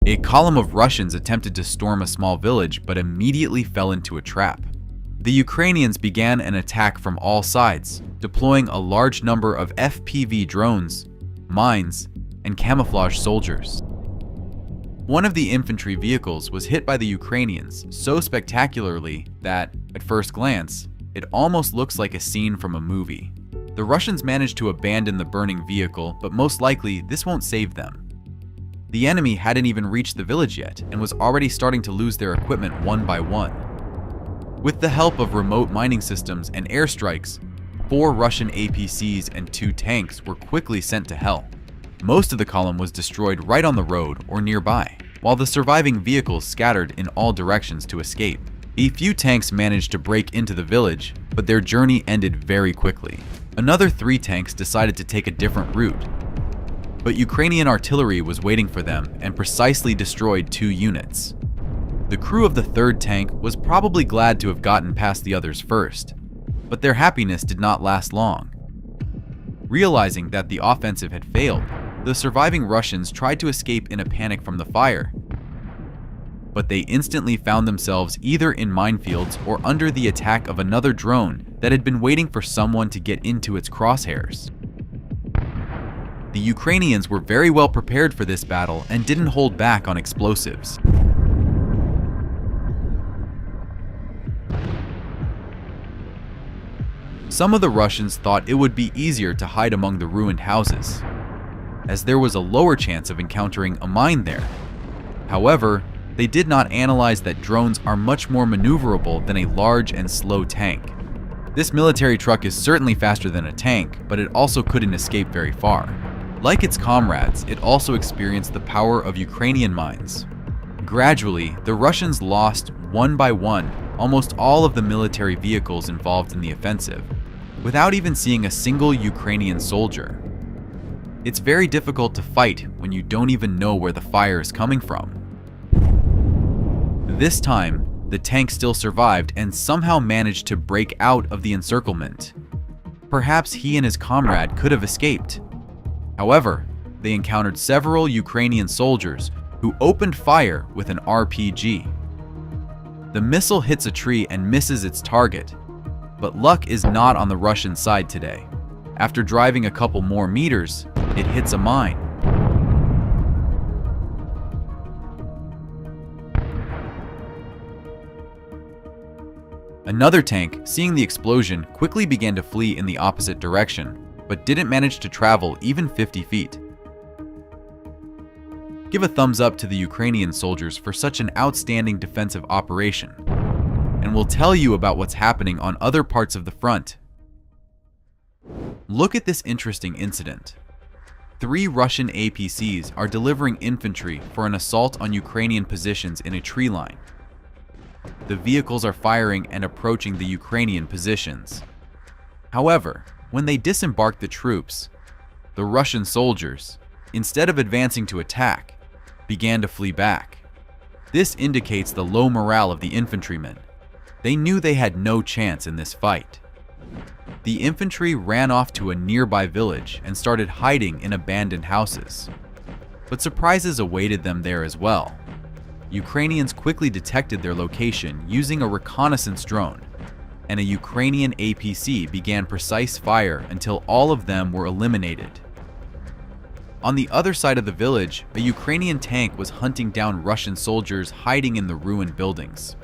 A column of Russians attempted to storm a small village but immediately fell into a trap. The Ukrainians began an attack from all sides, deploying a large number of FPV drones, mines, and camouflage soldiers. One of the infantry vehicles was hit by the Ukrainians so spectacularly that, at first glance, it almost looks like a scene from a movie. The Russians managed to abandon the burning vehicle, but most likely this won't save them. The enemy hadn't even reached the village yet and was already starting to lose their equipment one by one. With the help of remote mining systems and airstrikes, 4 Russian APCs and 2 tanks were quickly sent to hell. Most of the column was destroyed right on the road or nearby, while the surviving vehicles scattered in all directions to escape. A few tanks managed to break into the village, but their journey ended very quickly. Another 3 tanks decided to take a different route, but Ukrainian artillery was waiting for them and precisely destroyed 2 units. The crew of the 3rd tank was probably glad to have gotten past the others first, but their happiness did not last long. Realizing that the offensive had failed, the surviving Russians tried to escape in a panic from the fire, but they instantly found themselves either in minefields or under the attack of another drone that had been waiting for someone to get into its crosshairs. The Ukrainians were very well prepared for this battle and didn't hold back on explosives. Some of the Russians thought it would be easier to hide among the ruined houses, as there was a lower chance of encountering a mine there. However, they did not analyze that drones are much more maneuverable than a large and slow tank. This military truck is certainly faster than a tank, but it also couldn't escape very far. Like its comrades, it also experienced the power of Ukrainian mines. Gradually, the Russians lost, one by one, almost all of the military vehicles involved in the offensive, without even seeing a single Ukrainian soldier. It's very difficult to fight when you don't even know where the fire is coming from. This time, the tank still survived and somehow managed to break out of the encirclement. Perhaps he and his comrade could have escaped. However, they encountered several Ukrainian soldiers who opened fire with an RPG. The missile hits a tree and misses its target, but luck is not on the Russian side today. After driving a couple more meters, it hits a mine. Another tank, seeing the explosion, quickly began to flee in the opposite direction, but didn't manage to travel even 50 feet. Give a thumbs up to the Ukrainian soldiers for such an outstanding defensive operation, and we'll tell you about what's happening on other parts of the front. Look at this interesting incident. 3 Russian APCs are delivering infantry for an assault on Ukrainian positions in a tree line. The vehicles are firing and approaching the Ukrainian positions. However, when they disembark the troops, the Russian soldiers, instead of advancing to attack, began to flee back. This indicates the low morale of the infantrymen. They knew they had no chance in this fight. The infantry ran off to a nearby village and started hiding in abandoned houses. But surprises awaited them there as well. Ukrainians quickly detected their location using a reconnaissance drone, and a Ukrainian APC began precise fire until all of them were eliminated. On the other side of the village, a Ukrainian tank was hunting down Russian soldiers hiding in the ruined buildings.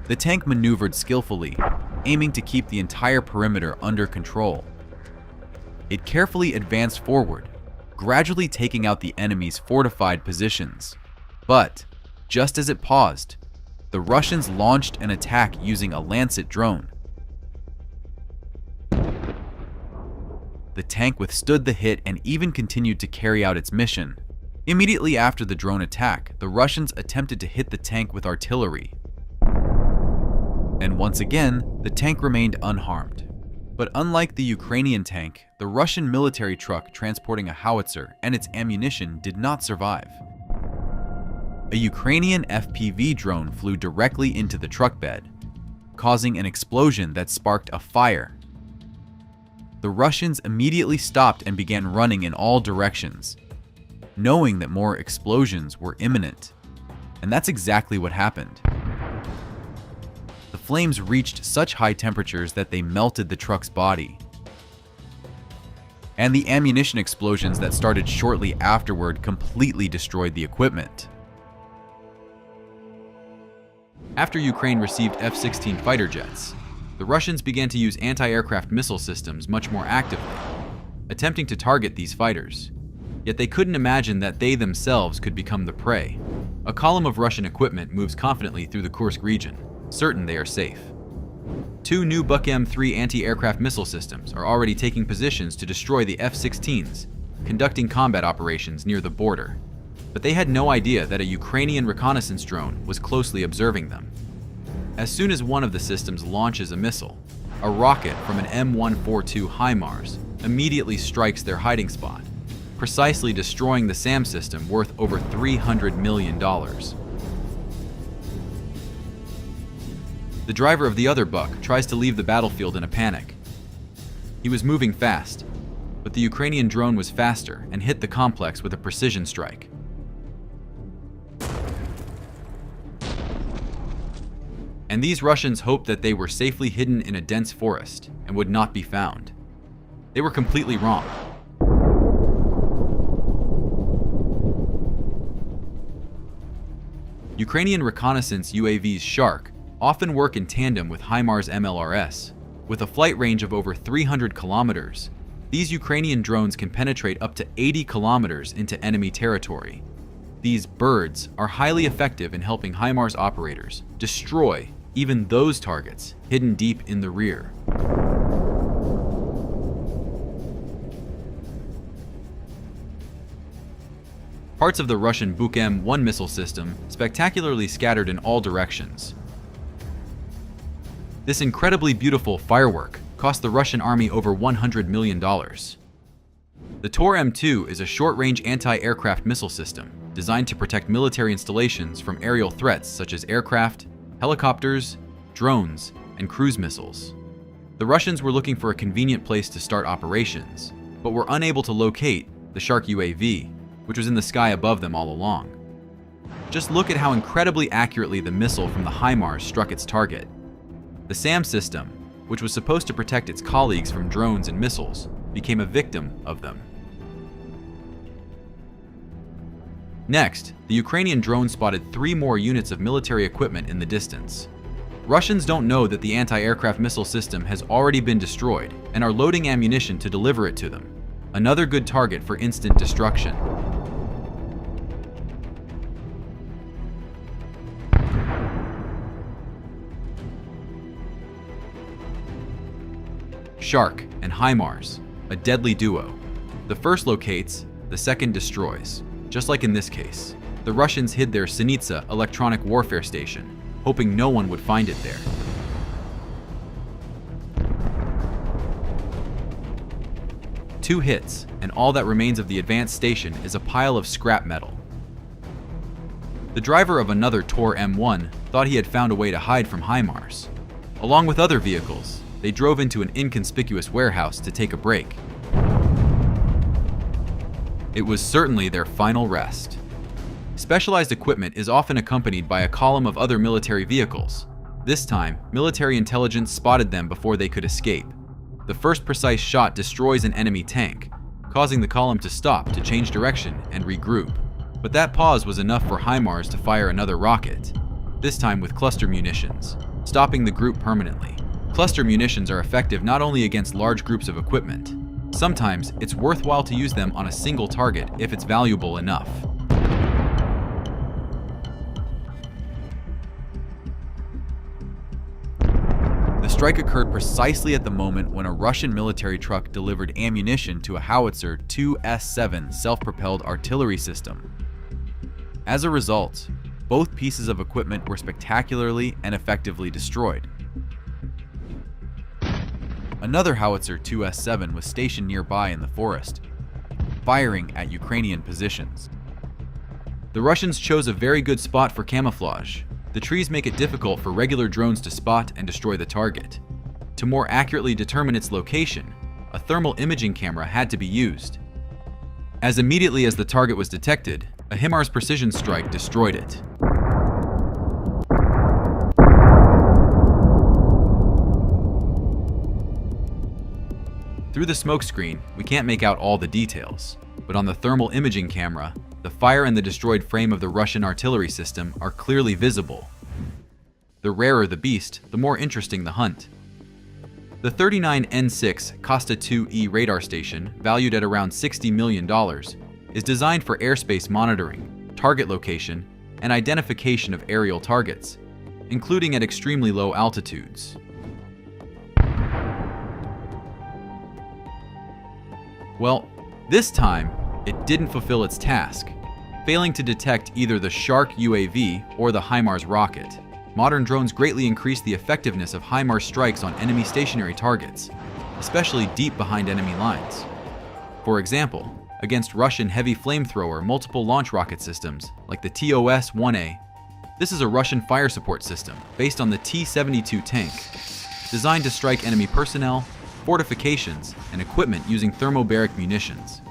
The tank maneuvered skillfully, aiming to keep the entire perimeter under control. It carefully advanced forward, gradually taking out the enemy's fortified positions. But, just as it paused, the Russians launched an attack using a Lancet drone. The tank withstood the hit and even continued to carry out its mission. Immediately after the drone attack, the Russians attempted to hit the tank with artillery. And once again, the tank remained unharmed. But unlike the Ukrainian tank, the Russian military truck transporting a howitzer and its ammunition did not survive. A Ukrainian FPV drone flew directly into the truck bed, causing an explosion that sparked a fire. The Russians immediately stopped and began running in all directions. knowing that more explosions were imminent. And that's exactly what happened. The flames reached such high temperatures that they melted the truck's body. And the ammunition explosions that started shortly afterward completely destroyed the equipment. After Ukraine received F-16 fighter jets, the Russians began to use anti-aircraft missile systems much more actively, attempting to target these fighters. Yet they couldn't imagine that they themselves could become the prey. A column of Russian equipment moves confidently through the Kursk region, certain they are safe. 2 new Buk M3 anti-aircraft missile systems are already taking positions to destroy the F-16s, conducting combat operations near the border. But they had no idea that a Ukrainian reconnaissance drone was closely observing them. As soon as one of the systems launches a missile, a rocket from an M142 HIMARS immediately strikes their hiding spot, precisely destroying the SAM system worth over $300 million. The driver of the other Buk tries to leave the battlefield in a panic. He was moving fast, but the Ukrainian drone was faster and hit the complex with a precision strike. And these Russians hoped that they were safely hidden in a dense forest and would not be found. They were completely wrong. Ukrainian reconnaissance UAVs Shark often work in tandem with HIMARS MLRS. With a flight range of over 300 kilometers, these Ukrainian drones can penetrate up to 80 kilometers into enemy territory. These birds are highly effective in helping HIMARS operators destroy even those targets hidden deep in the rear. Parts of the Russian Buk M1 missile system spectacularly scattered in all directions. This incredibly beautiful firework cost the Russian army over $100 million. The Tor M2 is a short-range anti-aircraft missile system designed to protect military installations from aerial threats such as aircraft, helicopters, drones, and cruise missiles. The Russians were looking for a convenient place to start operations, but were unable to locate the Shark UAV, which was in the sky above them all along. Just look at how incredibly accurately the missile from the HIMARS struck its target. The SAM system, which was supposed to protect its colleagues from drones and missiles, became a victim of them. Next, the Ukrainian drone spotted 3 more units of military equipment in the distance. Russians don't know that the anti-aircraft missile system has already been destroyed and are loading ammunition to deliver it to them. Another good target for instant destruction. Shark and HIMARS, a deadly duo. The first locates, the second destroys. Just like in this case, the Russians hid their Sinitsa electronic warfare station, hoping no one would find it there. Two hits, and all that remains of the advanced station is a pile of scrap metal. The driver of another Tor M1 thought he had found a way to hide from HIMARS. Along with other vehicles, they drove into an inconspicuous warehouse to take a break. It was certainly their final rest. Specialized equipment is often accompanied by a column of other military vehicles. This time, military intelligence spotted them before they could escape. The first precise shot destroys an enemy tank, causing the column to stop to change direction and regroup. But that pause was enough for HIMARS to fire another rocket, this time with cluster munitions, stopping the group permanently. Cluster munitions are effective not only against large groups of equipment. Sometimes it's worthwhile to use them on a single target if it's valuable enough. The strike occurred precisely at the moment when a Russian military truck delivered ammunition to a howitzer 2S7 self-propelled artillery system. As a result, both pieces of equipment were spectacularly and effectively destroyed. Another howitzer 2S7 was stationed nearby in the forest, firing at Ukrainian positions. The Russians chose a very good spot for camouflage. The trees make it difficult for regular drones to spot and destroy the target. To more accurately determine its location, a thermal imaging camera had to be used. as immediately as the target was detected, a HIMARS precision strike destroyed it. Through the smokescreen, we can't make out all the details, but on the thermal imaging camera, the fire and the destroyed frame of the Russian artillery system are clearly visible. The rarer the beast, the more interesting the hunt. The 39N6 Costa 2E radar station, valued at around $60 million, is designed for airspace monitoring, target location, and identification of aerial targets, including at extremely low altitudes. Well, this time, it didn't fulfill its task, failing to detect either the Shark UAV or the HIMARS rocket. Modern drones greatly increase the effectiveness of HIMARS strikes on enemy stationary targets, especially deep behind enemy lines. For example, against Russian heavy flamethrower multiple launch rocket systems like the TOS-1A, this is a Russian fire support system based on the T-72 tank, designed to strike enemy personnel, fortifications, and equipment using thermobaric munitions.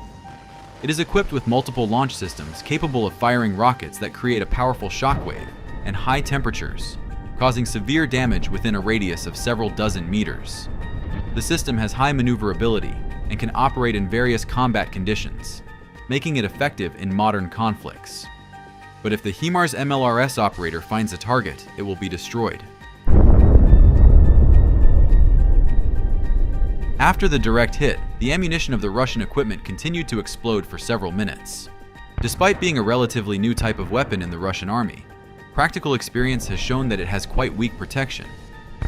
It is equipped with multiple launch systems capable of firing rockets that create a powerful shockwave and high temperatures, causing severe damage within a radius of several dozen meters. The system has high maneuverability and can operate in various combat conditions, making it effective in modern conflicts. But if the HIMARS MLRS operator finds a target, it will be destroyed. After the direct hit, the ammunition of the Russian equipment continued to explode for several minutes. Despite being a relatively new type of weapon in the Russian army, practical experience has shown that it has quite weak protection,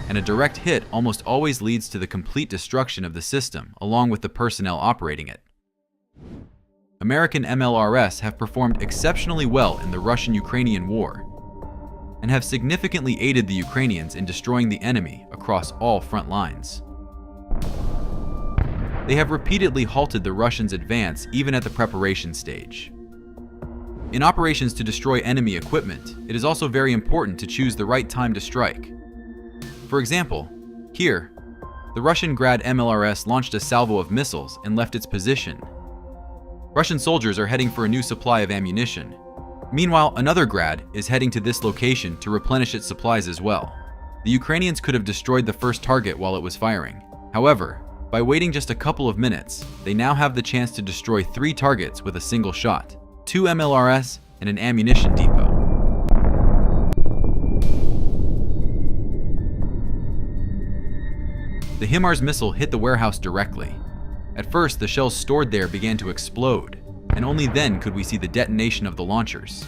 and a direct hit almost always leads to the complete destruction of the system along with the personnel operating it. American MLRS have performed exceptionally well in the Russian-Ukrainian war, and have significantly aided the Ukrainians in destroying the enemy across all front lines. They have repeatedly halted the Russians' advance even at the preparation stage. In operations to destroy enemy equipment, it is also very important to choose the right time to strike. For example, here, the Russian Grad MLRS launched a salvo of missiles and left its position. Russian soldiers are heading for a new supply of ammunition. Meanwhile, another Grad is heading to this location to replenish its supplies as well. The Ukrainians could have destroyed the first target while it was firing. However, by waiting just a couple of minutes, they now have the chance to destroy 3 targets with a single shot, 2 MLRS and an ammunition depot. The HIMARS missile hit the warehouse directly. At first, the shells stored there began to explode, and only then could we see the detonation of the launchers.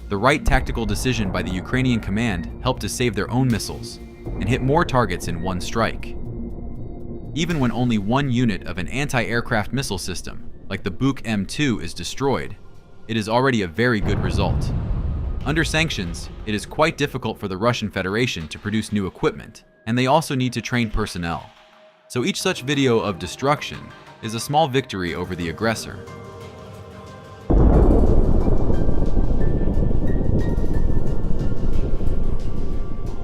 The right tactical decision by the Ukrainian command helped to save their own missiles and hit more targets in one strike. Even when only one unit of an anti-aircraft missile system, like the Buk M2, is destroyed, it is already a very good result. Under sanctions, it is quite difficult for the Russian Federation to produce new equipment, and they also need to train personnel. So each such video of destruction is a small victory over the aggressor.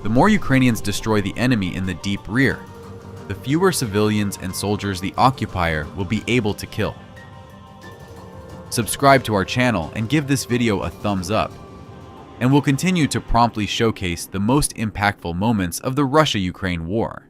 The more Ukrainians destroy the enemy in the deep rear, the fewer civilians and soldiers the occupier will be able to kill. Subscribe to our channel and give this video a thumbs up, and we'll continue to promptly showcase the most impactful moments of the Russia-Ukraine war.